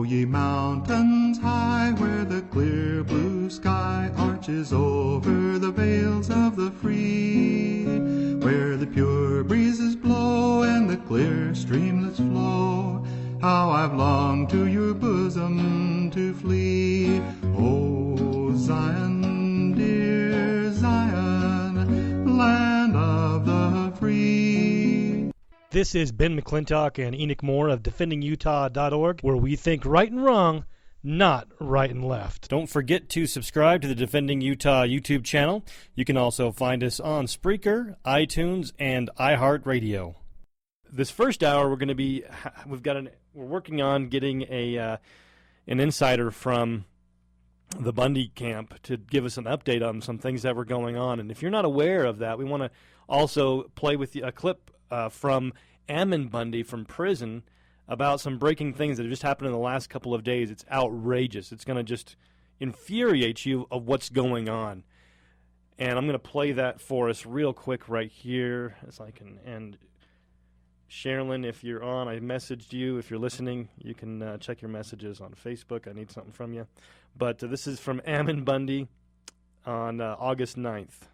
ye mountains high, where the clear blue sky arches over the vales of the free, where the pure breezes blow and the clear streamlets flow, how I've longed to your bosom to flee. O Zion, dear Zion, land of the free. This is Ben McClintock and Enoch Moore of DefendingUtah.org, where we think right and wrong, not right and left. Don't forget to subscribe to the Defending Utah YouTube channel. You can also find us on Spreaker, iTunes, and iHeartRadio. This first hour, we're working on getting an insider from the Bundy camp to give us an update on some things that were going on. And if you're not aware of that, we want to also play with you a clip from Ammon Bundy from prison about some breaking things that have just happened in the last couple of days. It's outrageous. It's going to just infuriate you of what's going on. And I'm going to play that for us real quick right here as I can end. Sherilyn, if you're on, I messaged you. If you're listening, you can check your messages on Facebook. I need something from you. But this is from Ammon Bundy on August 9th.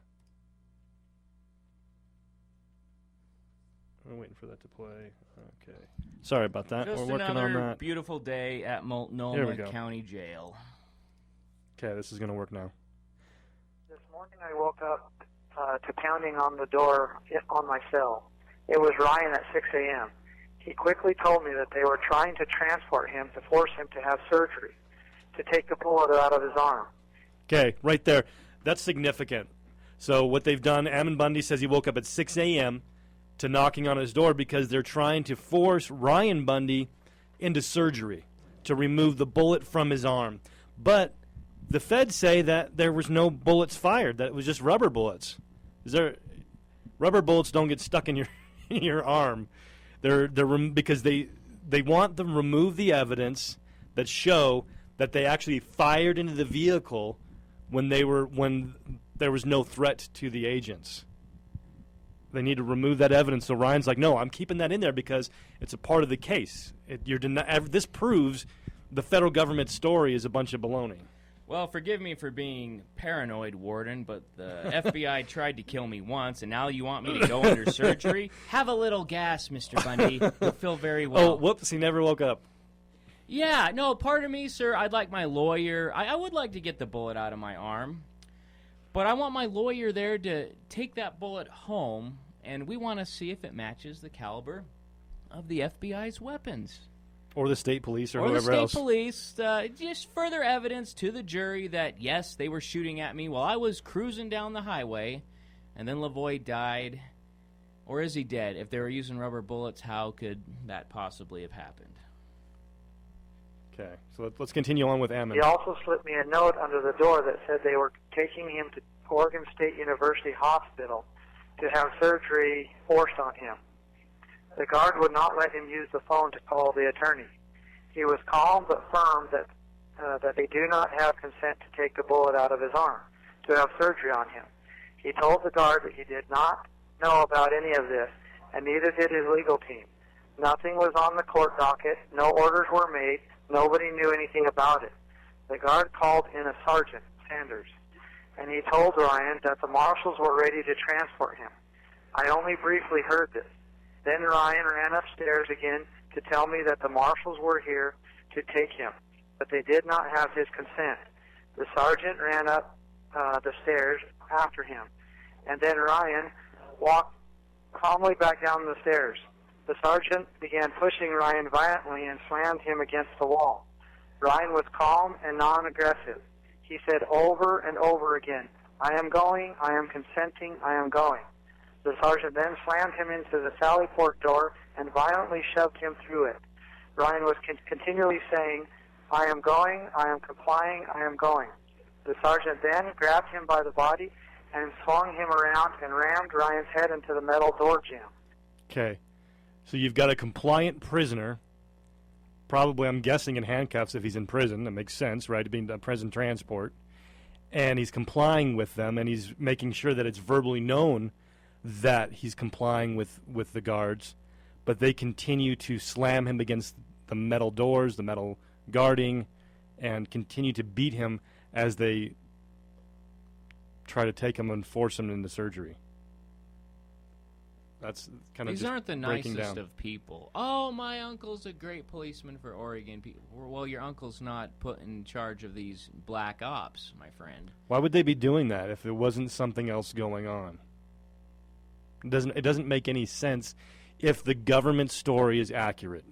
I'm waiting for that to play. Okay. Sorry about that. Just We're working on that. Beautiful day at Multnomah County Jail. Okay, this is going to work now. This morning I woke up to pounding on the door on my cell. It was Ryan at 6 a.m. He quickly told me that they were trying to transport him to force him to have surgery, to take the bullet out of his arm. Okay, right there. That's significant. So what they've done, Ammon Bundy says he woke up at 6 a.m. to knocking on his door because they're trying to force Ryan Bundy into surgery to remove the bullet from his arm. But the feds say that there was no bullets fired, that it was just rubber bullets. Rubber bullets don't get stuck in your arm. Because they want to remove the evidence that show that they actually fired into the vehicle when there was no threat to the agents. They need to remove that evidence. So Ryan's like, no, I'm keeping that in there because it's a part of the case. This proves the federal government's story is a bunch of baloney. Well, forgive me for being paranoid, Warden, but the FBI tried to kill me once, and now you want me to go under surgery? Have a little gas, Mr. Bundy. You'll feel very well. Oh, whoops, he never woke up. Yeah, no, pardon me, sir. I'd like my lawyer. I would like to get the bullet out of my arm, but I want my lawyer there to take that bullet home, and we want to see if it matches the caliber of the FBI's weapons. Or the state police or whoever else. Or the state police. Just further evidence to the jury that, yes, they were shooting at me while I was cruising down the highway, and then Lavoie died. Or is he dead? If they were using rubber bullets, how could that possibly have happened? Okay, so let's continue on with Ammon. He also slipped me a note under the door that said they were taking him to Oregon State University Hospital to have surgery forced on him. The guard would not let him use the phone to call the attorney. He was calm but firm that they do not have consent to take the bullet out of his arm, to have surgery on him. He told the guard that he did not know about any of this, and neither did his legal team. Nothing was on the court docket. No orders were made. Nobody knew anything about it. The guard called in a sergeant, Sanders, and he told Ryan that the marshals were ready to transport him. I only briefly heard this. Then Ryan ran upstairs again to tell me that the marshals were here to take him, but they did not have his consent. The sergeant ran up the stairs after him, and then Ryan walked calmly back down the stairs. The sergeant began pushing Ryan violently and slammed him against the wall. Ryan was calm and non-aggressive. He said over and over again, I am going, I am consenting, I am going. The sergeant then slammed him into the sally port door and violently shoved him through it. Ryan was continually saying, I am going, I am complying, I am going. The sergeant then grabbed him by the body and swung him around and rammed Ryan's head into the metal door jamb. Okay. So you've got a compliant prisoner, probably, I'm guessing, in handcuffs if he's in prison. That makes sense, right, being a prison transport. And he's complying with them, and he's making sure that it's verbally known that he's complying with the guards. But they continue to slam him against the metal doors, the metal guarding and continue to beat him as they try to take him and force him into surgery. That's kind of These just aren't the breaking nicest down. of people. Oh, my uncle's a great policeman for Oregon. Well, your uncle's not put in charge of these black ops, my friend. Why would they be doing that if there wasn't something else going on? It doesn't make any sense if the government story is accurate.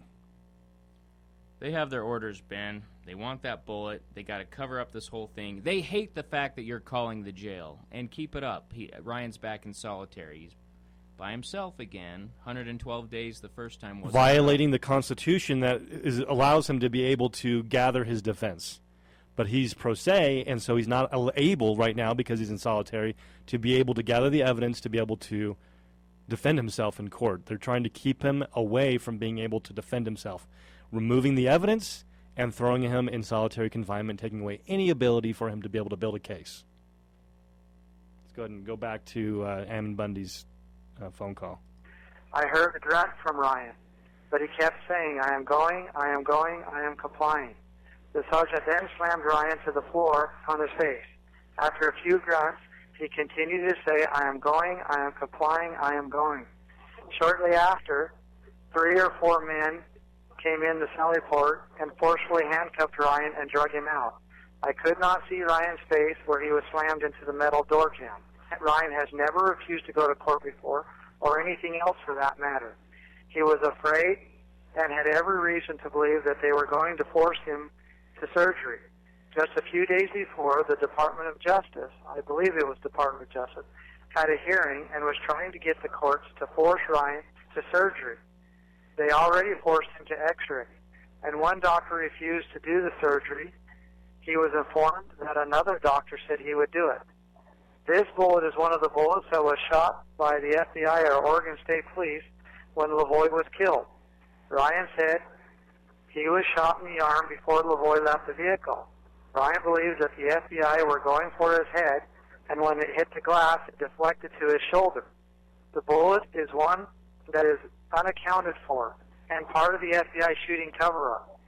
They have their orders, Ben. They want that bullet. They got to cover up this whole thing. They hate the fact that you're calling the jail. And keep it up. Ryan's back in solitary. He's by himself again. 112 days the first time was Violating the Constitution that allows him to be able to gather his defense. But he's pro se, and so he's not able right now, because he's in solitary, to be able to gather the evidence to be able to defend himself in court. They're trying to keep him away from being able to defend himself, removing the evidence and throwing him in solitary confinement, taking away any ability for him to be able to build a case. Let's go ahead and go back to Ammon Bundy's phone call. I heard a grunt from Ryan, but he kept saying, I am going, I am going, I am complying. The sergeant then slammed Ryan to the floor on his face. After a few grunts, he continued to say, I am going, I am complying, I am going. Shortly after, 3 or 4 men came in the Sally Port and forcefully handcuffed Ryan and drug him out. I could not see Ryan's face where he was slammed into the metal door jamb. Ryan has never refused to go to court before, or anything else for that matter. He was afraid and had every reason to believe that they were going to force him to surgery. Just a few days before, the Department of Justice, I believe it was Department of Justice, had a hearing and was trying to get the courts to force Ryan to surgery. They already forced him to x-ray, and one doctor refused to do the surgery. He was informed that another doctor said he would do it. This bullet is one of the bullets that was shot by the FBI or Oregon State Police when Lavoie was killed. Ryan said he was shot in the arm before Lavoie left the vehicle. Ryan believes that the FBI were going for his head, and when it hit the glass, it deflected to his shoulder. The bullet is one that is unaccounted for and part of the FBI shooting cover-up.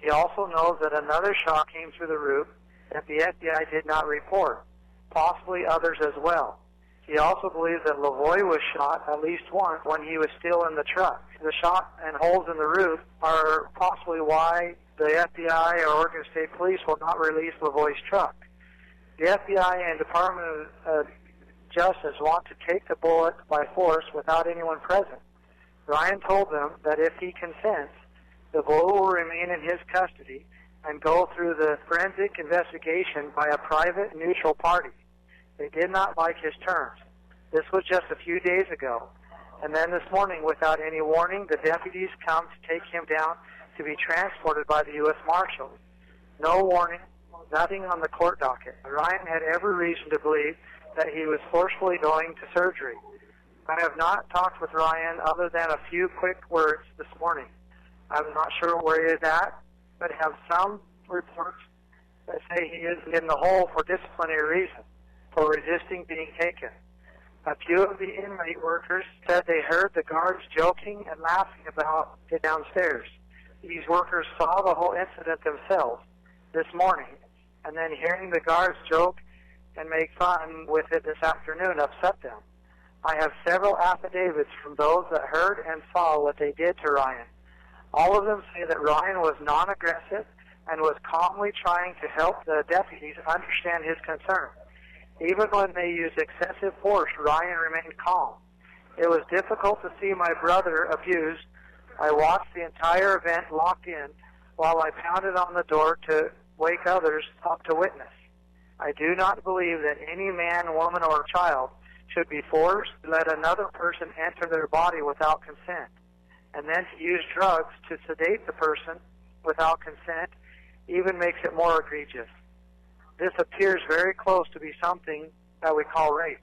He also knows that another shot came through the roof that the FBI did not report, possibly others as well. He also believes that Lavoie was shot at least once when he was still in the truck. The shot and holes in the roof are possibly why the FBI or Oregon State Police will not release Lavoie's truck. The FBI and Department of Justice want to take the bullet by force without anyone present. Ryan told them that if he consents, the bullet will remain in his custody and go through the forensic investigation by a private, neutral party. They did not like his terms. This was just a few days ago. And then this morning, without any warning, the deputies come to take him down to be transported by the U.S. Marshals. No warning, nothing on the court docket. Ryan had every reason to believe that he was forcefully going to surgery. I have not talked with Ryan other than a few quick words this morning. I'm not sure where he is at, but have some reports that say he is in the hole for disciplinary reasons, for resisting being taken. A few of the inmate workers said they heard the guards joking and laughing about it downstairs. These workers saw the whole incident themselves this morning, and then hearing the guards joke and make fun with it this afternoon upset them. I have several affidavits from those that heard and saw what they did to Ryan. All of them say that Ryan was non-aggressive and was calmly trying to help the deputies understand his concern. Even when they used excessive force, Ryan remained calm. It was difficult to see my brother abused. I watched the entire event locked in while I pounded on the door to wake others up to witness. I do not believe that any man, woman, or child should be forced to let another person enter their body without consent, and then to use drugs to sedate the person without consent even makes it more egregious. This appears very close to be something that we call rape.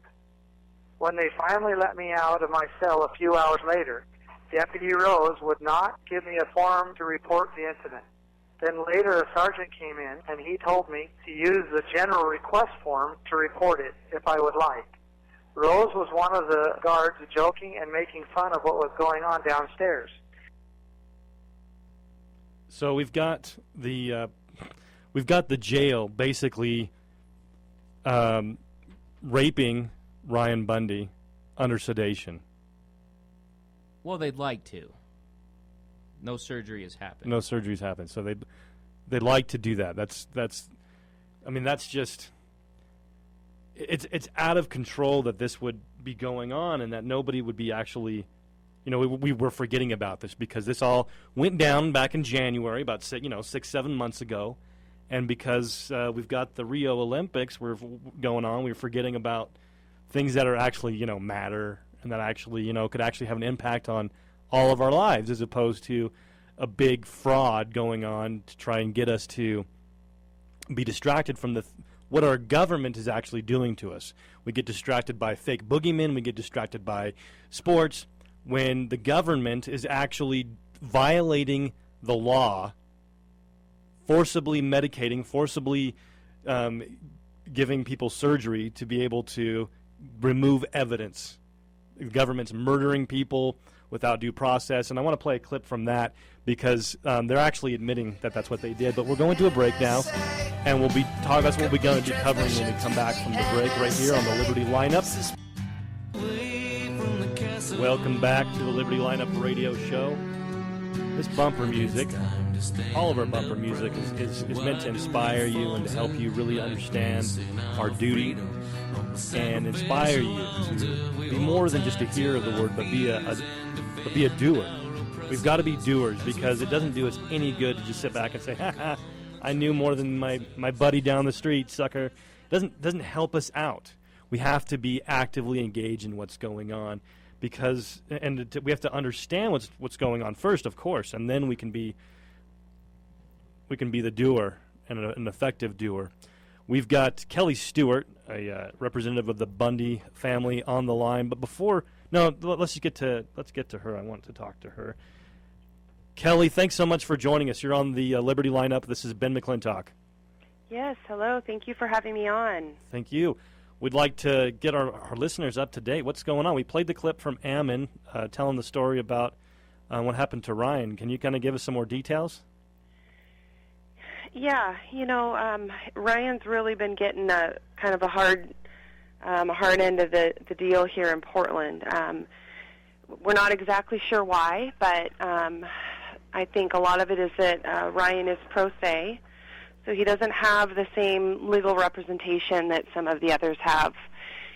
When they finally let me out of my cell a few hours later, Deputy Rose would not give me a form to report the incident. Then later a sergeant came in and he told me to use the general request form to report it if I would like. Rose was one of the guards joking and making fun of what was going on downstairs. So we've got the jail basically raping Ryan Bundy under sedation. Well, they'd like to. No surgery has happened. No surgery's happened. So they'd like to do that. That's just it's out of control that this would be going on, and that nobody would be actually, we were forgetting about this, because this all went down back in January, about 6-7 months ago, and because we've got the Rio Olympics going on, we're forgetting about things that are actually matter, and that actually could actually have an impact on all of our lives, as opposed to a big fraud going on to try and get us to be distracted from what our government is actually doing to us. We get distracted by fake boogeymen. We get distracted by sports, when the government is actually violating the law, forcibly medicating, forcibly giving people surgery to be able to remove evidence. The government's murdering people without due process, and I want to play a clip from that, because they're actually admitting that that's what they did. But we're going to a break now, and we'll be talking. That's what we're going to be covering when we come back from the break, right here on the Liberty Lineup. Welcome back to the Liberty Lineup radio show. This bumper music, all of our bumper music, is meant to inspire you and to help you really understand our duty and inspire you to be more than just a hearer of the word, but be a doer. We've got to be doers, because it doesn't do us any good to just sit back and say, "Ha ha, I knew more than my buddy down the street, sucker." It doesn't help us out. We have to be actively engaged in what's going on, because we have to understand what's going on first, of course, and then we can be the doer, and an effective doer. We've got Kelli Stewart, a representative of the Bundy family, on the line. But let's get to her. I want to talk to her. Kelli, thanks so much for joining us. You're on the Liberty Lineup. This is Ben McClintock. Yes, hello. Thank you for having me on. Thank you. We'd like to get our listeners up to date. What's going on? We played the clip from Ammon telling the story about what happened to Ryan. Can you kind of give us some more details? Yeah, Ryan's really been getting a kind of a hard end of the deal here in Portland. We're not exactly sure why, but I think a lot of it is that Ryan is pro se, so he doesn't have the same legal representation that some of the others have.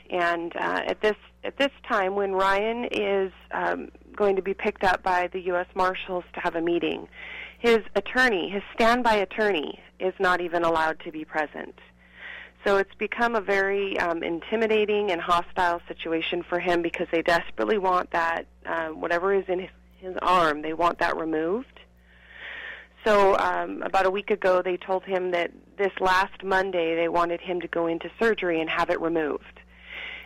And at this time, when Ryan is going to be picked up by the U.S. Marshals to have a meeting, his standby attorney, is not even allowed to be present. So it's become a very intimidating and hostile situation for him, because they desperately want that, whatever is in his arm, they want that removed. So about a week ago, they told him that this last Monday they wanted him to go into surgery and have it removed.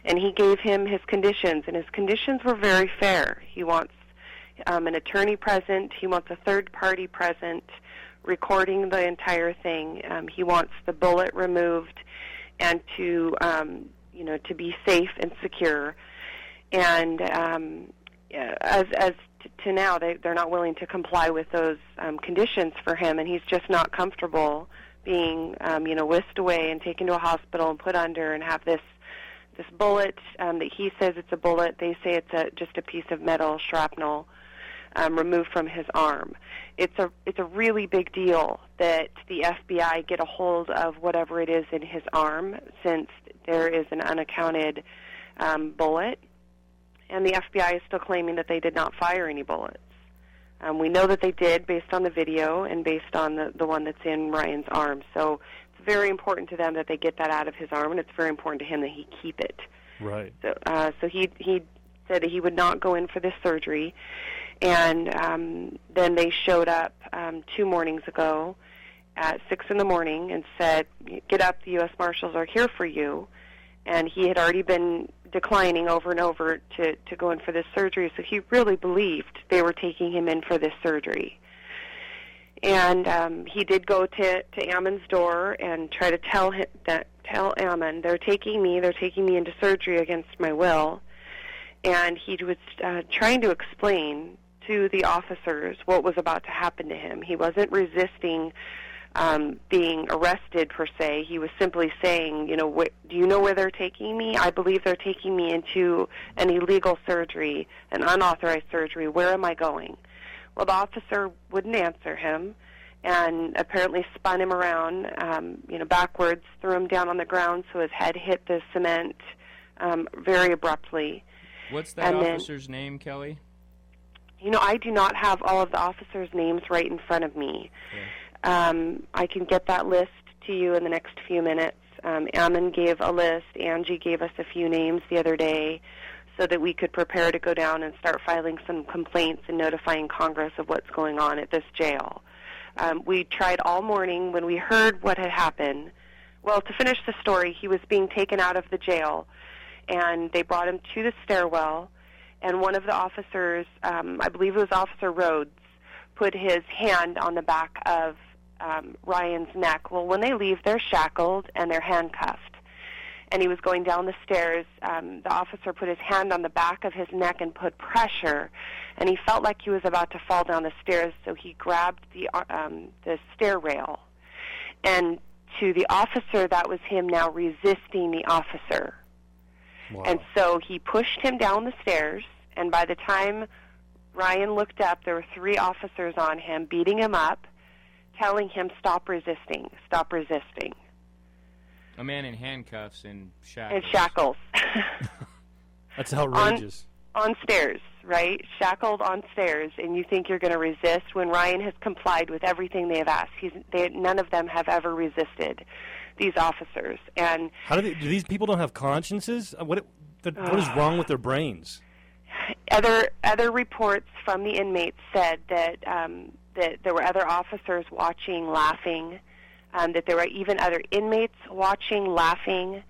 And he gave him his conditions, and his conditions were very fair. He wants an attorney present. He wants a third party present, recording the entire thing. He wants the bullet removed, and to be safe and secure. And to now, they're not willing to comply with those conditions for him, and he's just not comfortable being whisked away and taken to a hospital and put under and have this bullet that he says it's a bullet. They say it's just a piece of metal shrapnel removed from his arm. It's a really big deal that the FBI get a hold of whatever it is in his arm, since there is an unaccounted bullet, and the FBI is still claiming that they did not fire any bullets. We know that they did, based on the video and based on the one that's in Ryan's arm. So it's very important to them that they get that out of his arm, and it's very important to him that he keep it. Right. So he said that he would not go in for this surgery. And then they showed up 2 mornings ago at 6 in the morning and said, "Get up, the U.S. Marshals are here for you." And he had already been declining over and over to go in for this surgery, so he really believed they were taking him in for this surgery. And he did go to Ammon's door and try to tell Ammon, they're taking me into surgery against my will. And he was trying to explain to the officers what was about to happen to him. He wasn't resisting being arrested, per se. He was simply saying, do you know where they're taking me? I believe they're taking me into an illegal surgery, an unauthorized surgery. Where am I going? Well, the officer wouldn't answer him and apparently spun him around, backwards, threw him down on the ground so his head hit the cement very abruptly. What's that officer's name, Kelly? I do not have all of the officers' names right in front of me. Okay. I can get that list to you in the next few minutes. Ammon gave a list. Angie gave us a few names the other day so that we could prepare to go down and start filing some complaints and notifying Congress of what's going on at this jail. We tried all morning when we heard what had happened. Well, to finish the story, he was being taken out of the jail, and they brought him to the stairwell, and one of the officers, I believe it was Officer Rhodes, put his hand on the back of Ryan's neck. Well, when they leave, they're shackled and they're handcuffed. And he was going down the stairs. The officer put his hand on the back of his neck and put pressure, and he felt like he was about to fall down the stairs, so he grabbed the stair rail. And to the officer, that was him now resisting the officer. Wow. And so he pushed him down the stairs, and by the time Ryan looked up, there were 3 officers on him, beating him up, telling him, stop resisting, stop resisting. A man in handcuffs and shackles. And shackles. That's outrageous. On stairs, right? Shackled on stairs, and you think you're going to resist when Ryan has complied with everything they have asked. None of them have ever resisted, these officers. And how do these people don't have consciences? What is wrong with their brains? Other reports from the inmates said that that there were other officers watching, laughing, that there were even other inmates watching, laughing.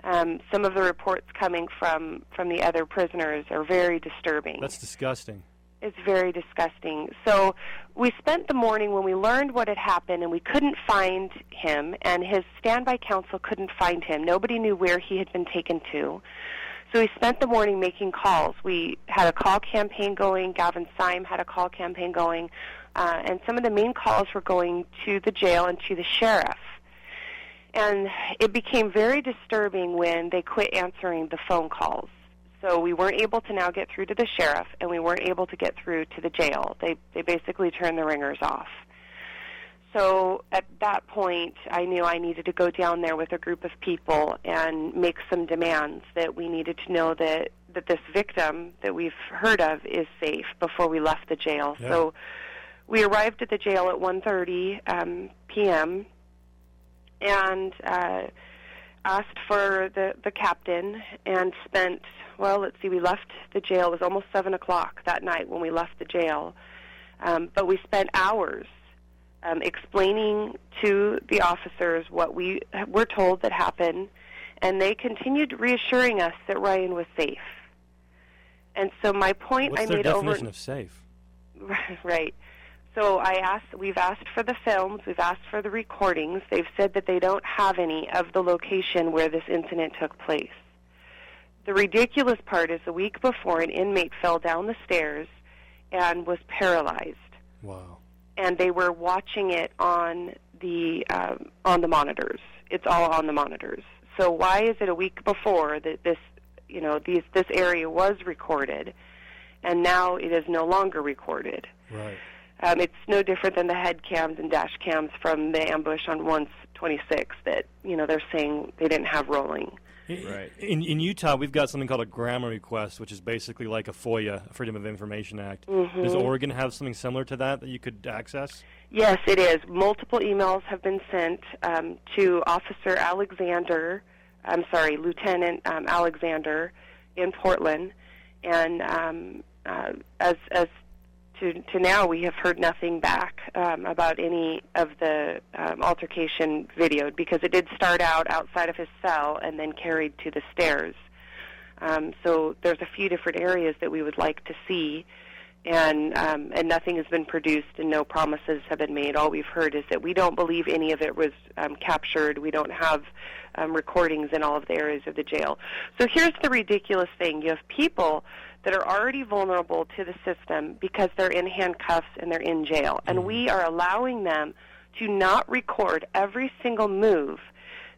Some of the reports coming from the other prisoners are very disturbing. That's disgusting. It's very disgusting. So we spent the morning when we learned what had happened, and we couldn't find him, and his standby counsel couldn't find him. Nobody knew where he had been taken to. So we spent the morning making calls. We had a call campaign going. Gavin Syme had a call campaign going. And some of the main calls were going to the jail and to the sheriff. And it became very disturbing when they quit answering the phone calls. So we weren't able to now get through to the sheriff, and we weren't able to get through to the jail. They basically turned the ringers off. So at that point, I knew I needed to go down there with a group of people and make some demands that we needed to know that this victim that we've heard of is safe before we left the jail. Yeah. So we arrived at the jail at 1:30 p.m. and asked for the captain and spent, we left the jail. It was almost 7 o'clock that night when we left the jail. But we spent hours explaining to the officers what we were told that happened, and they continued reassuring us that Ryan was safe. And so my point What's I their made definition of safe? Right. So we've asked for the films, we've asked for the recordings. They've said that they don't have any of the location where this incident took place. The ridiculous part is the week before, an inmate fell down the stairs and was paralyzed. Wow. And they were watching it on the monitors. It's all on the monitors. So why is it a week before that this area was recorded, and now it is no longer recorded? Right. It's no different than the head cams and dash cams from the ambush on 126 that they're saying they didn't have rolling. Right. In Utah, we've got something called a grammar request, which is basically like a FOIA, a Freedom of Information Act. Mm-hmm. Does Oregon have something similar to that you could access? Yes, it is. Multiple emails have been sent to Lieutenant Alexander in Portland, and as to now, we have heard nothing back about any of the altercation videoed, because it did start out outside of his cell and then carried to the stairs. So there's a few different areas that we would like to see, and nothing has been produced and no promises have been made. All we've heard is that we don't believe any of it was captured. We don't have recordings in all of the areas of the jail. So here's the ridiculous thing. You have people that are already vulnerable to the system because they're in handcuffs and they're in jail, and we are allowing them to not record every single move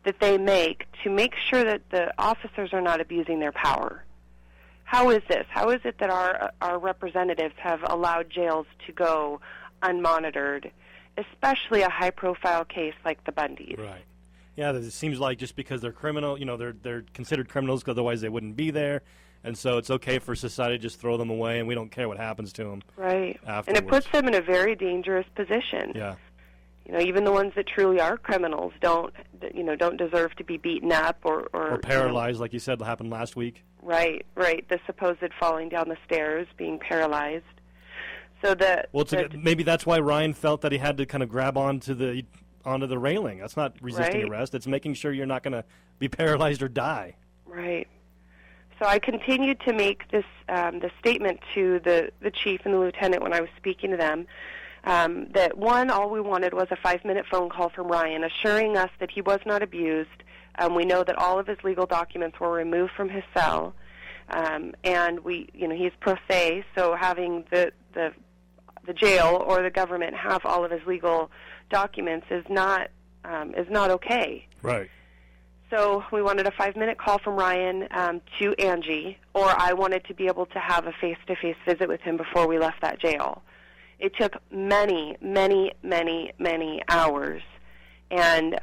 that they make to make sure that the officers are not abusing their power. How is this? How is it that our representatives have allowed jails to go unmonitored, especially a high-profile case like the Bundys? Right. Yeah, it seems like just because they're criminal, they're considered criminals, because otherwise they wouldn't be there, and so it's okay for society to just throw them away, and we don't care what happens to them. Right. Afterwards. And it puts them in a very dangerous position. Yeah. Even the ones that truly are criminals don't deserve to be beaten up or paralyzed, like you said, happened last week. Right. The supposed falling down the stairs, being paralyzed. So maybe that's why Ryan felt that he had to kind of grab onto the railing. That's not resisting arrest. It's making sure you're not going to be paralyzed or die. Right. So I continued to make this statement to the chief and the lieutenant when I was speaking to them. That all we wanted was a 5-minute phone call from Ryan assuring us that he was not abused. We know that all of his legal documents were removed from his cell, and he's pro se, so having the jail or the government have all of his legal documents is not okay. Right. So we wanted a 5-minute call from Ryan to Angie, or I wanted to be able to have a face-to-face visit with him before we left that jail. It took many, many, many, many hours, and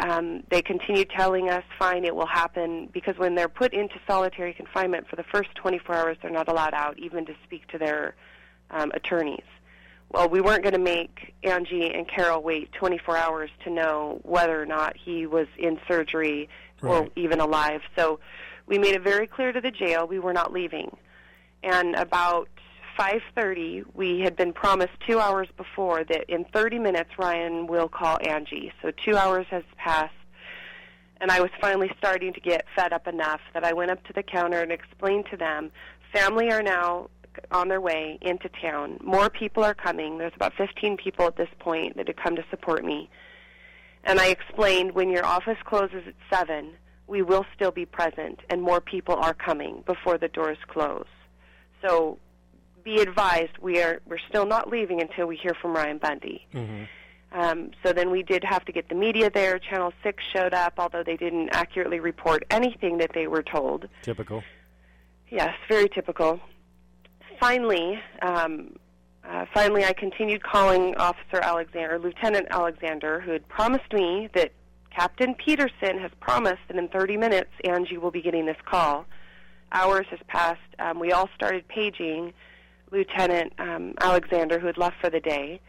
they continued telling us, fine, it will happen, because when they're put into solitary confinement for the first 24 hours, they're not allowed out, even to speak to their attorneys. Well, we weren't going to make Angie and Carol wait 24 hours to know whether or not he was in surgery or even alive, so we made it very clear to the jail we were not leaving. And about 5:30, we had been promised 2 hours before that in 30 minutes Ryan will call Angie. So 2 hours has passed, and I was finally starting to get fed up enough that I went up to the counter and explained to them, family are now on their way into town. More people are coming. There's about 15 people at this point that had come to support me. And I explained, when your office closes at 7, we will still be present, and more people are coming before the doors close. So be advised, we're still not leaving until we hear from Ryan Bundy. Mm-hmm. So then we did have to get the media there. Channel 6 showed up, although they didn't accurately report anything that they were told. Typical. Yes, very typical. Finally, I continued calling Lieutenant Alexander, who had promised me that Captain Peterson has promised that in 30 minutes Angie will be getting this call. Hours has passed. We all started paging Lieutenant Alexander, who had left for the day,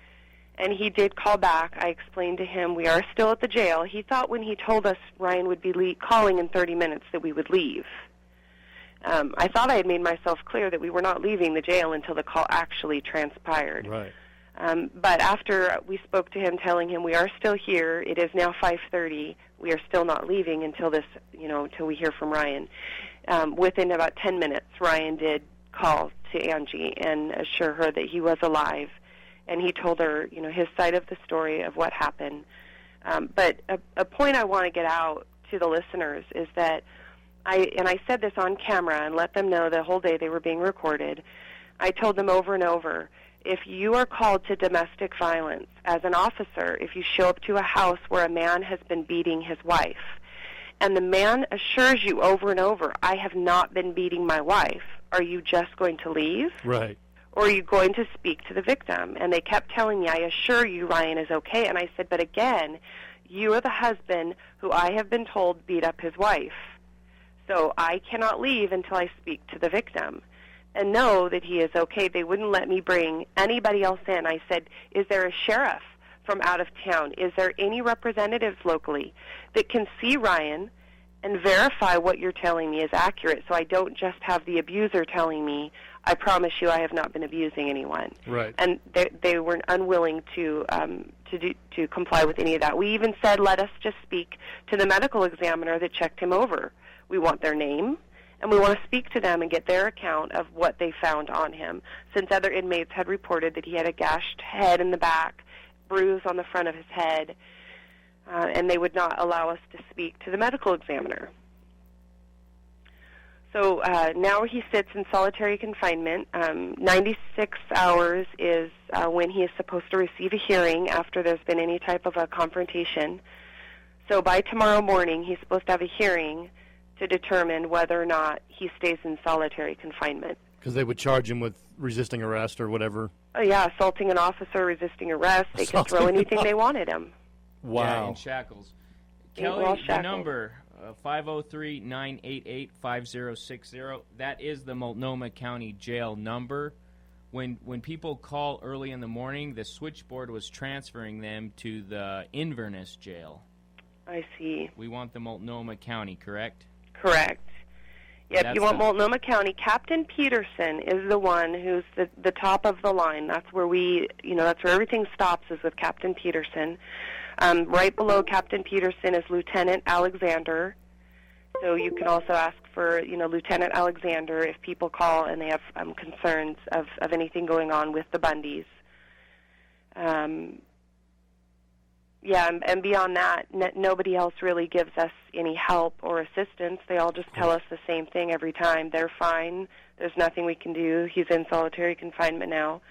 and he did call back. I explained to him we are still at the jail. He thought when he told us Ryan would be calling in 30 minutes that we would leave. I thought I had made myself clear that we were not leaving the jail until the call actually transpired. Right. But after we spoke to him, telling him we are still here, it is now 5:30. We are still not leaving until until we hear from Ryan. Within about 10 minutes, Ryan did call to Angie and assure her that he was alive, and he told her, his side of the story of what happened. But a point I want to get out to the listeners is that I said this on camera and let them know the whole day they were being recorded. I told them over and over, if you are called to domestic violence as an officer, if you show up to a house where a man has been beating his wife, and the man assures you over and over, I have not been beating my wife, are you just going to leave? Right. Or are you going to speak to the victim? And they kept telling me, I assure you Ryan is okay. And I said, but again, you are the husband who I have been told beat up his wife. So I cannot leave until I speak to the victim and know that he is okay. They wouldn't let me bring anybody else in. I said, is there a sheriff from out of town? Is there any representatives locally that can see Ryan and verify what you're telling me is accurate, so I don't just have the abuser telling me, I promise you I have not been abusing anyone. Right. And they were unwilling to comply with any of that. We even said, let us just speak to the medical examiner that checked him over. We want their name and we want to speak to them and get their account of what they found on him, since other inmates had reported that he had a gashed head in the back, bruise on the front of his head, and they would not allow us to speak to the medical examiner. So now he sits in solitary confinement. 96 hours is when he is supposed to receive a hearing after there's been any type of a confrontation. So by tomorrow morning, he's supposed to have a hearing to determine whether or not he stays in solitary confinement. Because they would charge him with resisting arrest or whatever. Yeah, assaulting an officer, resisting arrest. They could throw anything they want at him. Wow. Yeah, in shackles. Kelly, the number, 503-988-5060. That is the Multnomah County Jail number. When people call early in the morning, the switchboard was transferring them to the Inverness Jail. I see. We want the Multnomah County, correct? Correct. Yep, you want Multnomah County. Captain Peterson is the one who's the top of the line. That's where that's where everything stops, is with Captain Peterson. Right below Captain Peterson is Lieutenant Alexander. So you can also ask for, Lieutenant Alexander if people call and they have concerns of anything going on with the Bundys. And beyond that, nobody else really gives us any help or assistance. They all just tell us the same thing every time. They're fine. There's nothing we can do. He's in solitary confinement now.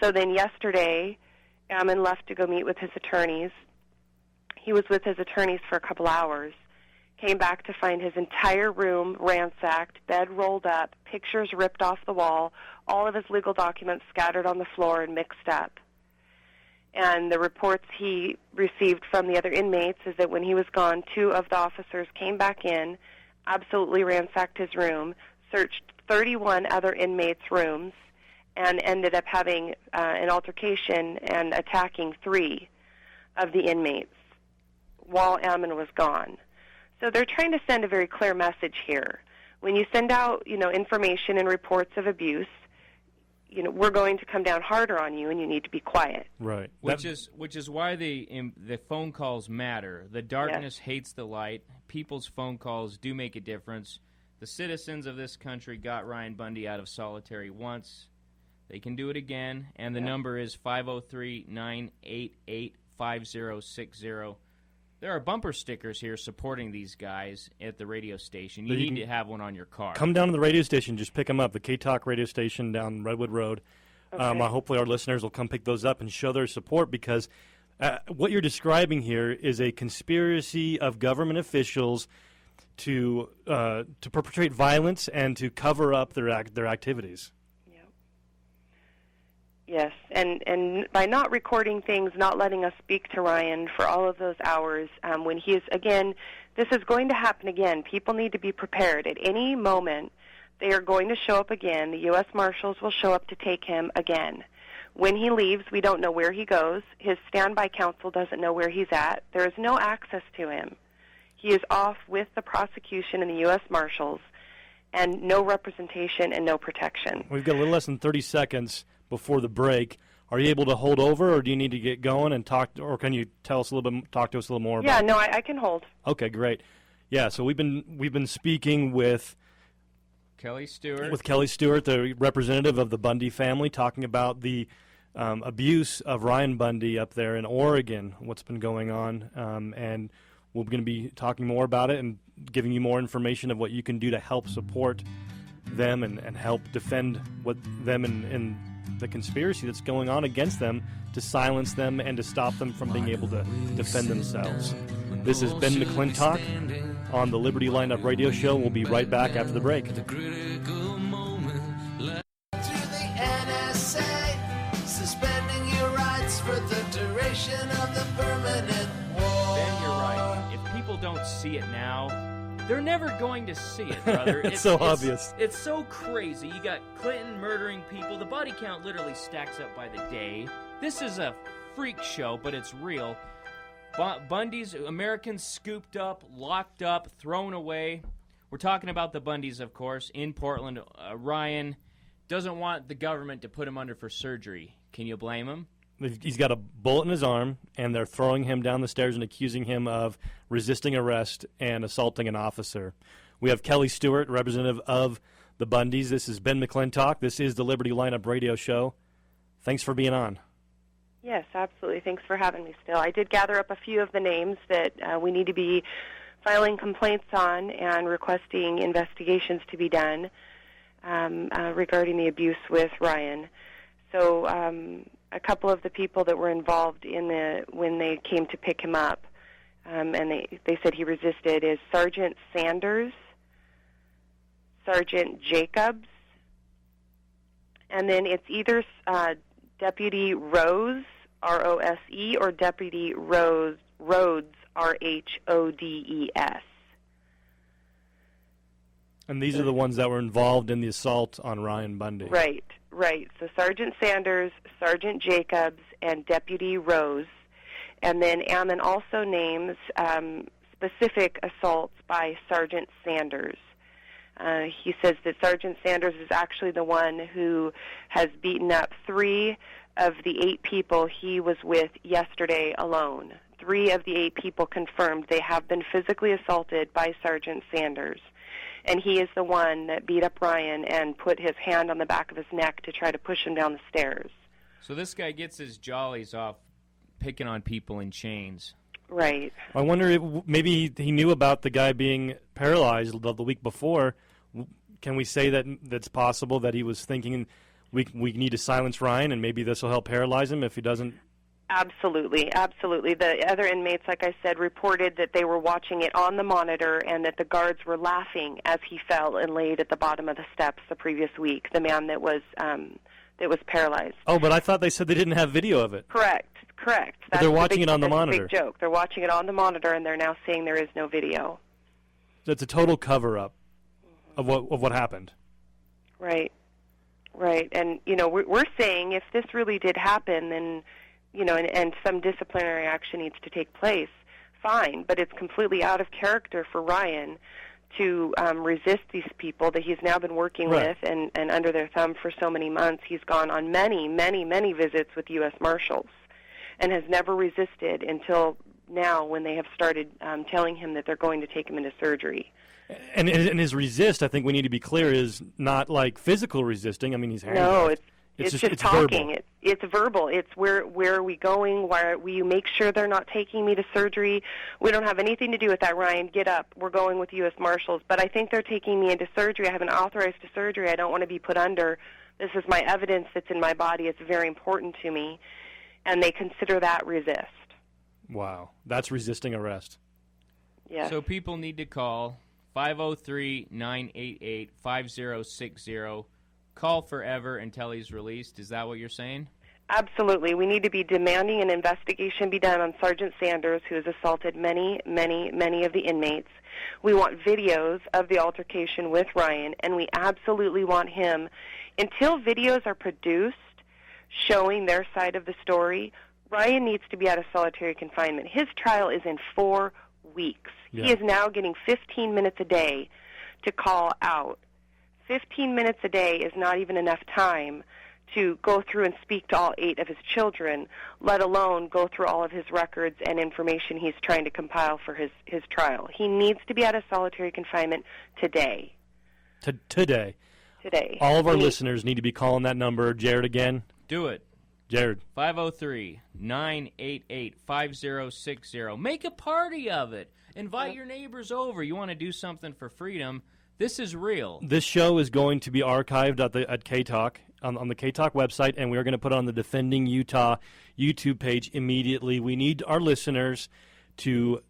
So then yesterday, Ammon left to go meet with his attorneys. He was with his attorneys for a couple hours, came back to find his entire room ransacked, bed rolled up, pictures ripped off the wall, all of his legal documents scattered on the floor and mixed up. And the reports he received from the other inmates is that when he was gone, 2 of the officers came back in, absolutely ransacked his room, searched 31 other inmates' rooms, and ended up having an altercation and attacking 3 of the inmates while Ammon was gone. So they're trying to send a very clear message here. When you send out, information and reports of abuse, we're going to come down harder on you, and you need to be quiet. Right. Which is why the phone calls matter. The darkness hates the light. People's phone calls do make a difference. The citizens of this country got Ryan Bundy out of solitary once. They can do it again, and the number is 503-988-5060. There are bumper stickers here supporting these guys at the radio station. You need to have one on your car. Come down to the radio station. Just pick them up. The K-Talk radio station down Redwood Road. Okay. Hopefully our listeners will come pick those up and show their support, because what you're describing here is a conspiracy of government officials to perpetrate violence and to cover up their activities. Yes, and by not recording things, not letting us speak to Ryan for all of those hours, when he is, again, this is going to happen again. People need to be prepared. At any moment, they are going to show up again. The U.S. Marshals will show up to take him again. When he leaves, we don't know where he goes. His standby counsel doesn't know where he's at. There is no access to him. He is off with the prosecution and the U.S. Marshals, and no representation and no protection. We've got a little less than 30 seconds before the break. Are you able to hold over, or do you need to get going and talk, or can you talk to us a little more about? Yeah, no, I can hold. Okay, great. Yeah, so we've been speaking with Kelli Stewart. With Kelli Stewart, the representative of the Bundy family, talking about the abuse of Ryan Bundy up there in Oregon, what's been going on, and we're going to be talking more about it and giving you more information of what you can do to help support them and help defend them and the conspiracy that's going on against them, to silence them and to stop them from being able to defend themselves. This has been McClintock on the Liberty Lineup Radio Show. We'll be right back after the break. Ben, you're right. If people don't see it now, they're never going to see it, brother. It's so obvious. It's so crazy. You got Clinton murdering people. The body count literally stacks up by the day. This is a freak show, but it's real. Bundys, Americans scooped up, locked up, thrown away. We're talking about the Bundys, of course, in Portland. Ryan doesn't want the government to put him under for surgery. Can you blame him? He's got a bullet in his arm, and they're throwing him down the stairs and accusing him of resisting arrest and assaulting an officer. We have Kelli Stewart, representative of the Bundys. This is Ben McClintock. This is the Liberty Lineup Radio Show. Thanks for being on. Yes, absolutely. Thanks for having me still. I did gather up a few of the names that we need to be filing complaints on and requesting investigations to be done regarding the abuse with Ryan. So a couple of the people that were involved when they came to pick him up, and they said he resisted, is Sergeant Sanders, Sergeant Jacobs, and then it's either Deputy Rose, R-O-S-E, or Deputy Rhodes, R-H-O-D-E-S. And these are the ones that were involved in the assault on Ryan Bundy. Right. So Sergeant Sanders, Sergeant Jacobs, and Deputy Rose. And then Ammon also names specific assaults by Sergeant Sanders. He says that Sergeant Sanders is actually the one who has beaten up 3 of the 8 people he was with yesterday alone. 3 of the 8 people confirmed they have been physically assaulted by Sergeant Sanders. And he is the one that beat up Ryan and put his hand on the back of his neck to try to push him down the stairs. So this guy gets his jollies off picking on people in chains. Right. I wonder if maybe he knew about the guy being paralyzed the week before. Can we say that that's possible, that he was thinking we need to silence Ryan and maybe this will help paralyze him if he doesn't? Absolutely. The other inmates, like I said, reported that they were watching it on the monitor and that the guards were laughing as he fell and laid at the bottom of the steps the previous week, the man that was paralyzed. Oh, but I thought they said they didn't have video of it. Correct. But they're watching it on the monitor. That's a big joke. They're watching it on the monitor, and they're now saying there is no video. So it's a total cover-up of what happened. Right. And, we're saying if this really did happen, then, and some disciplinary action needs to take place, fine. But it's completely out of character for Ryan to resist these people that he's now been working with and under their thumb for so many months. He's gone on many, many, many visits with U.S. Marshals and has never resisted until now when they have started telling him that they're going to take him into surgery. And his resist, I think we need to be clear, is not like physical resisting. I mean, he's handcuffed. No, it's just talking. Verbal. It's verbal. It's where are we going? Why will you make sure they're not taking me to surgery? We don't have anything to do with that, Ryan. Get up. We're going with U.S. Marshals. But I think they're taking me into surgery. I haven't authorized to surgery. I don't want to be put under. This is my evidence that's in my body. It's very important to me. And they consider that resist. Wow. That's resisting arrest. Yeah. So people need to call 503-988-5060. Call forever until he's released. Is that what you're saying? Absolutely. We need to be demanding an investigation be done on Sergeant Sanders, who has assaulted many, many, many of the inmates. We want videos of the altercation with Ryan, and we absolutely want him, until videos are produced showing their side of the story, Ryan needs to be out of solitary confinement. His trial is in 4 weeks. Yeah. He is now getting 15 minutes a day to call out. 15 minutes a day is not even enough time to go through and speak to all 8 of his children, let alone go through all of his records and information he's trying to compile for his trial. He needs to be out of solitary confinement today. Today. All of our listeners need to be calling that number. Jared, again. Do it. Jared. 503-988-5060. Make a party of it. Invite your neighbors over. You want to do something for freedom. This is real. This show is going to be archived at K-Talk, on the K-Talk website, and we are going to put it on the Defending Utah YouTube page immediately. We need our listeners to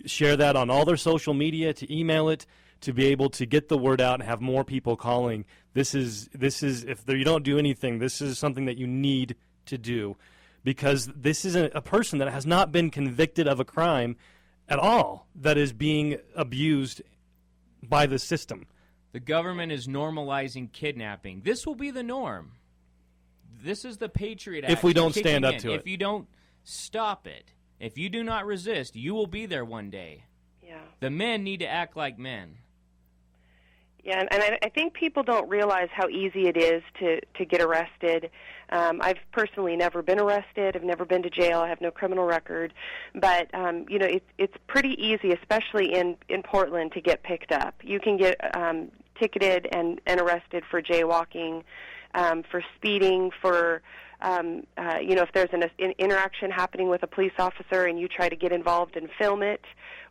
share that on all their social media, to email it, to be able to get the word out and have more people calling. This is if you don't do anything, this is something that you need to do, because this is a person that has not been convicted of a crime at all, that is being abused by the system. The government is normalizing kidnapping. This will be the norm. This is the Patriot Act. If we don't stand up to it. If you don't stop it, if you do not resist, you will be there one day. Yeah. The men need to act like men. Yeah, and I think people don't realize how easy it is to get arrested. I've personally never been arrested. I've never been to jail. I have no criminal record. But, it's pretty easy, especially in Portland, to get picked up. You can get ticketed and arrested for jaywalking, for speeding, for... if there's an interaction happening with a police officer and you try to get involved and film it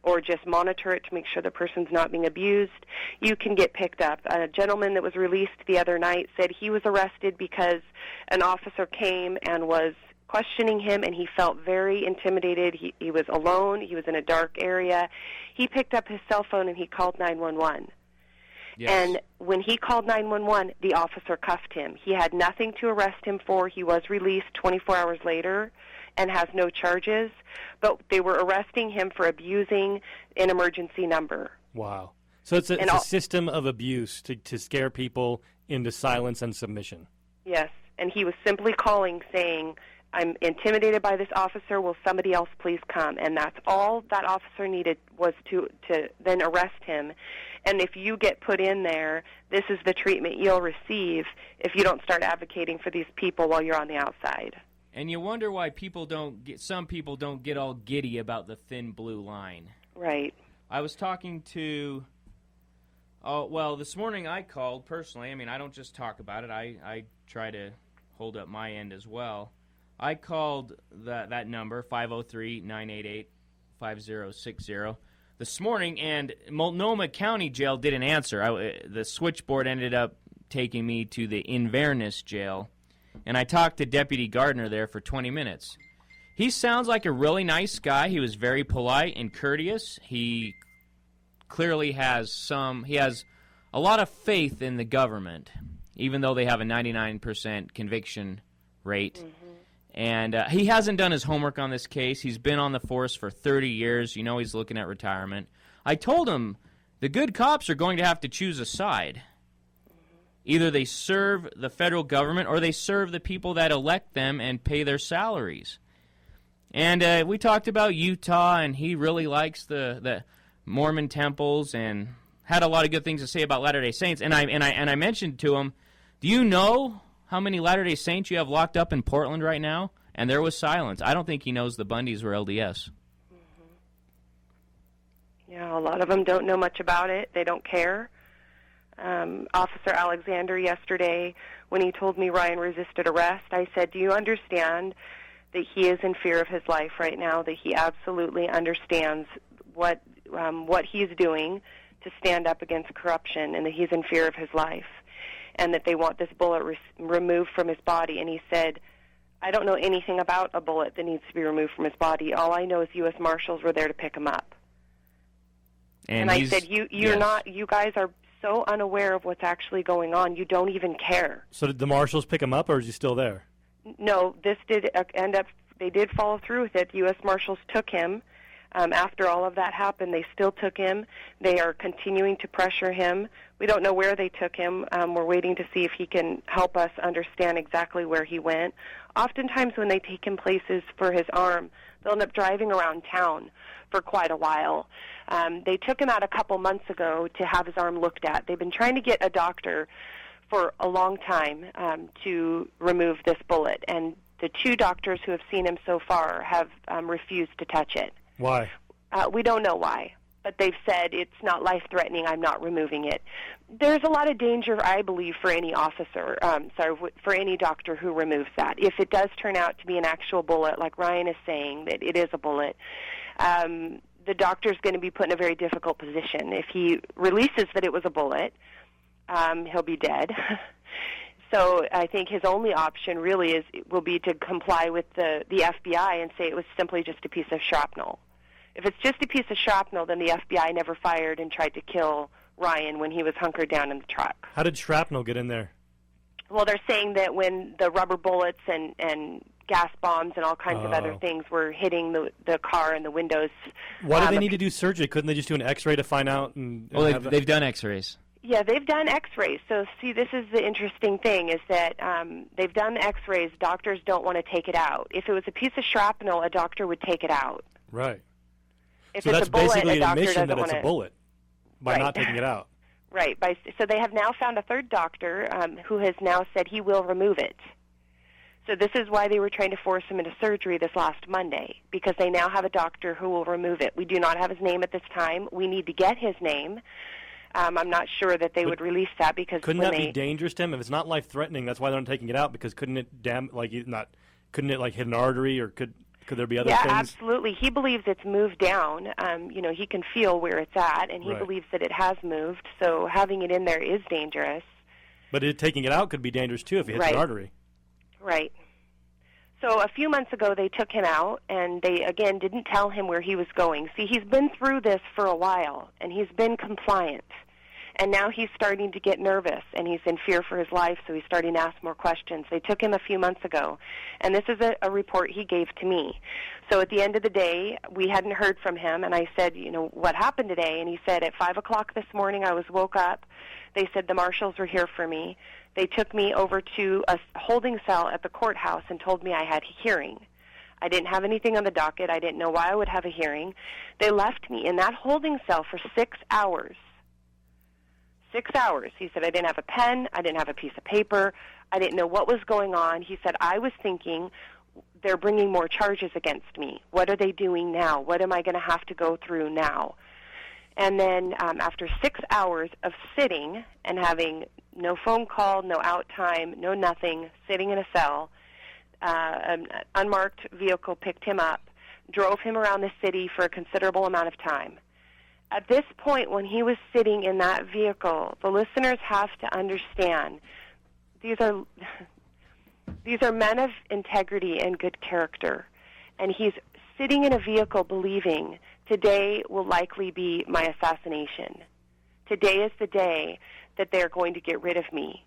or just monitor it to make sure the person's not being abused, you can get picked up. A gentleman that was released the other night said he was arrested because an officer came and was questioning him, and he felt very intimidated. He was alone. He was in a dark area. He picked up his cell phone and he called 911. Yes. And when he called 911, the officer cuffed him. He had nothing to arrest him for. He was released 24 hours later and has no charges, but they were arresting him for abusing an emergency number. Wow. So it's a system of abuse to scare people into silence and submission. Yes, and he was simply calling saying, I'm intimidated by this officer, will somebody else please come? And that's all that officer needed was to then arrest him. And if you get put in there, this is the treatment you'll receive if you don't start advocating for these people while you're on the outside. And you wonder why some people don't get all giddy about the thin blue line. Right. I was talking to, this morning I called personally. I mean, I don't just talk about it. I try to hold up my end as well. I called that number, 503-988-5060, this morning, and Multnomah County Jail didn't answer. The switchboard ended up taking me to the Inverness Jail, and I talked to Deputy Gardner there for 20 minutes. He sounds like a really nice guy. He was very polite and courteous. He clearly has a lot of faith in the government, even though they have a 99% conviction rate. Mm-hmm. And he hasn't done his homework on this case. He's been on the force for 30 years. He's looking at retirement. I told him the good cops are going to have to choose a side. Either they serve the federal government or they serve the people that elect them and pay their salaries. And we talked about Utah, and he really likes the Mormon temples and had a lot of good things to say about Latter-day Saints. And I mentioned to him, do you know how many Latter-day Saints you have locked up in Portland right now? And there was silence. I don't think he knows the Bundys were LDS. Mm-hmm. Yeah, a lot of them don't know much about it. They don't care. Officer Alexander yesterday, when he told me Ryan resisted arrest, I said, do you understand that he is in fear of his life right now, that he absolutely understands what he's doing to stand up against corruption, and that he's in fear of his life, and that they want this bullet removed from his body? And he said, I don't know anything about a bullet that needs to be removed from his body. All I know is U.S. Marshals were there to pick him up. And I said, you guys are so unaware of what's actually going on, you don't even care. So did the Marshals pick him up, or is he still there? No, this did end up, they did follow through with it. U.S. Marshals took him. After all of that happened, they still took him. They are continuing to pressure him. We don't know where they took him. We're waiting to see if he can help us understand exactly where he went. Oftentimes when they take him places for his arm, they'll end up driving around town for quite a while. They took him out a couple months ago to have his arm looked at. They've been trying to get a doctor for a long time to remove this bullet, and the two doctors who have seen him so far have refused to touch it. Why? We don't know why, but they've said it's not life-threatening, I'm not removing it. There's a lot of danger, I believe, for any officer, for any doctor who removes that. If it does turn out to be an actual bullet, like Ryan is saying, that it is a bullet, the doctor's going to be put in a very difficult position. If he releases that it was a bullet, he'll be dead. So I think his only option really will be to comply with the FBI and say it was simply just a piece of shrapnel. If it's just a piece of shrapnel, then the FBI never fired and tried to kill Ryan when he was hunkered down in the truck. How did shrapnel get in there? Well, they're saying that when the rubber bullets and gas bombs and all kinds of other things were hitting the car and the windows. Why do they need to do surgery? Couldn't they just do an X-ray to find out? They've done X-rays. Yeah, they've done X-rays. So, see, this is the interesting thing, is that they've done X-rays. Doctors don't want to take it out. If it was a piece of shrapnel, a doctor would take it out. Right. If so it's that's a bullet, basically a an doctor admission doesn't that it's a bullet by not taking it out. Right. So they have now found a third doctor who has now said he will remove it. So this is why they were trying to force him into surgery this last Monday, because they now have a doctor who will remove it. We do not have his name at this time. We need to get his name. I'm not sure that they would release that because couldn't that be dangerous to him? If it's not life-threatening, that's why they're not taking it out. Because couldn't it couldn't it hit an artery, or could there be other things? Yeah, absolutely. He believes it's moved down. He can feel where it's at, and he believes that it has moved. So having it in there is dangerous. But taking it out could be dangerous too if it hits an artery. Right. So a few months ago, they took him out, and they, again, didn't tell him where he was going. See, he's been through this for a while, and he's been compliant. And now he's starting to get nervous, and he's in fear for his life, so he's starting to ask more questions. They took him a few months ago, and this is a report he gave to me. So at the end of the day, we hadn't heard from him, and I said, what happened today? And he said, at 5 o'clock this morning, I was woke up. They said the marshals were here for me. They took me over to a holding cell at the courthouse and told me I had a hearing. I didn't have anything on the docket. I didn't know why I would have a hearing. They left me in that holding cell for 6 hours. 6 hours. He said, I didn't have a pen. I didn't have a piece of paper. I didn't know what was going on. He said, I was thinking they're bringing more charges against me. What are they doing now? What am I going to have to go through now? And then after 6 hours of sitting and having no phone call, no out time, no nothing, sitting in a cell, an unmarked vehicle picked him up, drove him around the city for a considerable amount of time. At this point, when he was sitting in that vehicle, the listeners have to understand these are men of integrity and good character, and he's sitting in a vehicle believing today will likely be my assassination. Today is the day that they're going to get rid of me.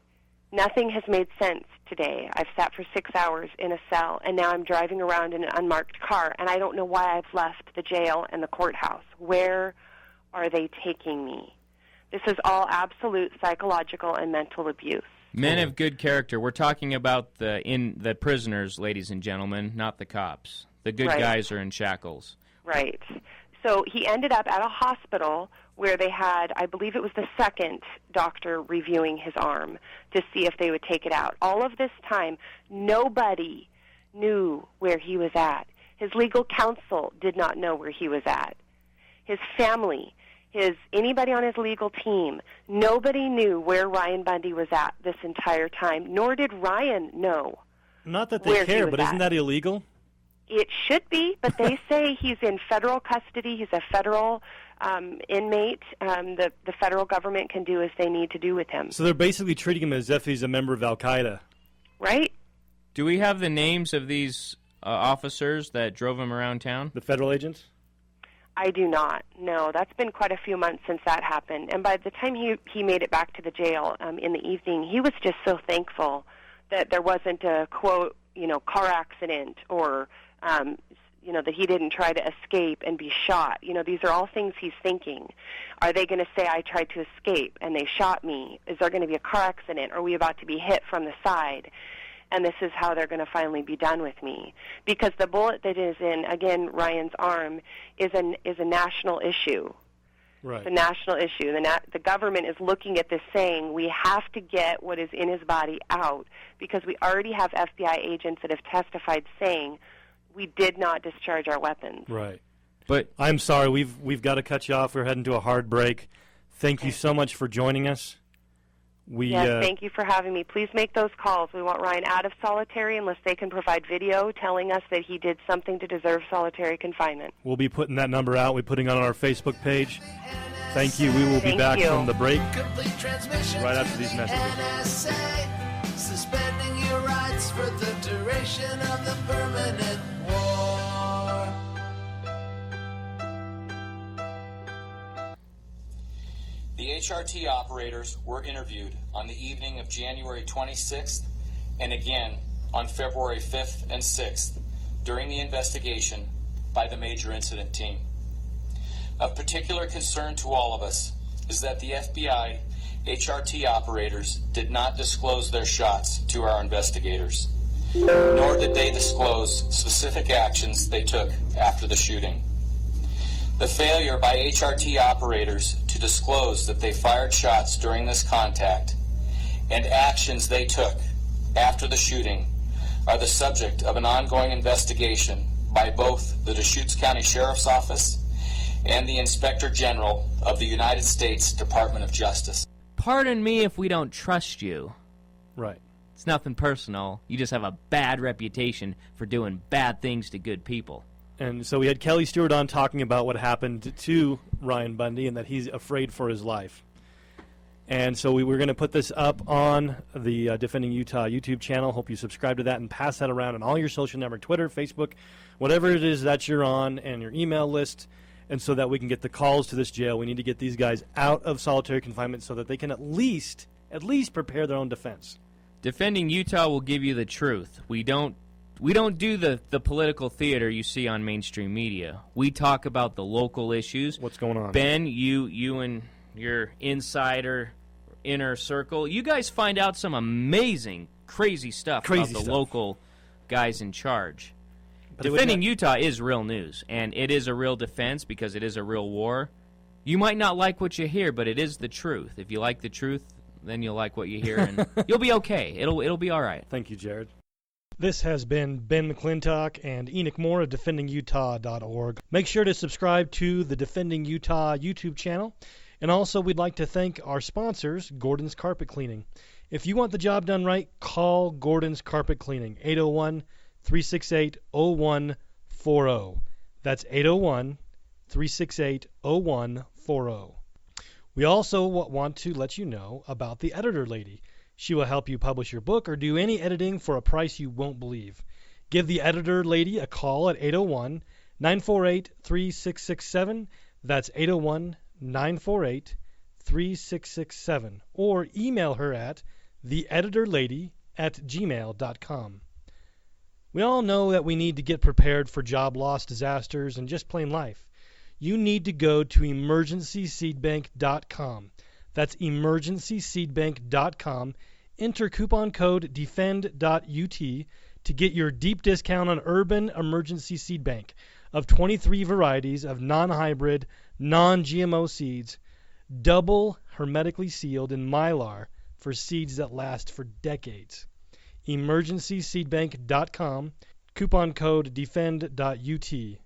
Nothing has made sense today. I've sat for 6 hours in a cell, and now I'm driving around in an unmarked car, and I don't know why I've left the jail and the courthouse. Where are they taking me? This is all absolute psychological and mental abuse. Men of good character. We're talking about the prisoners, ladies and gentlemen, not the cops. The good guys are in shackles. Right. So he ended up at a hospital where they had, I believe it was the second doctor reviewing his arm to see if they would take it out. All of this time, nobody knew where he was at. His legal counsel did not know where he was at. His family, anybody on his legal team, nobody knew where Ryan Bundy was at this entire time, nor did Ryan know. Not that they care, but isn't that illegal? It should be, but they say he's in federal custody. He's a federal inmate. The federal government can do as they need to do with him. So they're basically treating him as if he's a member of Al-Qaeda. Right. Do we have the names of these officers that drove him around town? The federal agents? I do not. No, that's been quite a few months since that happened. And by the time he made it back to the jail in the evening, he was just so thankful that there wasn't a, quote, car accident or, that he didn't try to escape and be shot. These are all things he's thinking. Are they going to say I tried to escape and they shot me? Is there going to be a car accident? Are we about to be hit from the side? And this is how they're going to finally be done with me. Because the bullet that is in, again, Ryan's arm is a national issue. Right. It's a national issue. The government is looking at this saying we have to get what is in his body out because we already have FBI agents that have testified saying we did not discharge our weapons. Right. But I'm sorry, we've got to cut you off. We're heading to a hard break. Thank you so much for joining us. Yes, thank you for having me. Please make those calls. We want Ryan out of solitary unless they can provide video telling us that he did something to deserve solitary confinement. We'll be putting that number out. We're putting it on our Facebook page. Thank you. We will be back from the break right after these messages. Suspending your rights for the duration of the permanent war. The HRT operators were interviewed on the evening of January 26th and again on February 5th and 6th during the investigation by the Major Incident Team. Of particular concern to all of us is that the FBI HRT operators did not disclose their shots to our investigators, nor did they disclose specific actions they took after the shooting. The failure by HRT operators to disclose that they fired shots during this contact and actions they took after the shooting are the subject of an ongoing investigation by both the Deschutes County Sheriff's Office and the Inspector General of the United States Department of Justice. Pardon me if we don't trust you. Right. It's nothing personal. You just have a bad reputation for doing bad things to good people. And so we had Kelli Stewart on talking about what happened to Ryan Bundy and that he's afraid for his life. And so we were going to put this up on the Defending Utah YouTube channel. Hope you subscribe to that and pass that around on all your social network, Twitter, Facebook, whatever it is that you're on, and your email list. And so that we can get the calls to this jail. We need to get these guys out of solitary confinement so that they can at least prepare their own defense. Defending Utah will give you the truth. We don't do the political theater you see on mainstream media. We talk about the local issues. What's going on? Ben, you and your insider inner circle, you guys find out some amazing, crazy stuff about the local guys in charge. But Defending Utah is real news, and it is a real defense because it is a real war. You might not like what you hear, but it is the truth. If you like the truth, then you'll like what you hear, and you'll be okay. It'll be all right. Thank you, Jared. This has been Ben McClintock and Enoch Moore of DefendingUtah.org. Make sure to subscribe to the Defending Utah YouTube channel. And also, we'd like to thank our sponsors, Gordon's Carpet Cleaning. If you want the job done right, call Gordon's Carpet Cleaning, 801-368-0140. That's 801-368-0140. We also want to let you know about the Editor Lady. She will help you publish your book or do any editing for a price you won't believe. Give the Editor Lady a call at 801-948-3667. That's 801-948-3667. Or email her at theeditorlady@gmail.com. We all know that we need to get prepared for job loss, disasters, and just plain life. You need to go to emergencyseedbank.com. That's emergencyseedbank.com. Enter coupon code DEFEND.UT to get your deep discount on Urban Emergency Seed Bank of 23 varieties of non-hybrid, non-GMO seeds, double hermetically sealed in Mylar for seeds that last for decades. emergencyseedbank.com, coupon code DEFEND.UT.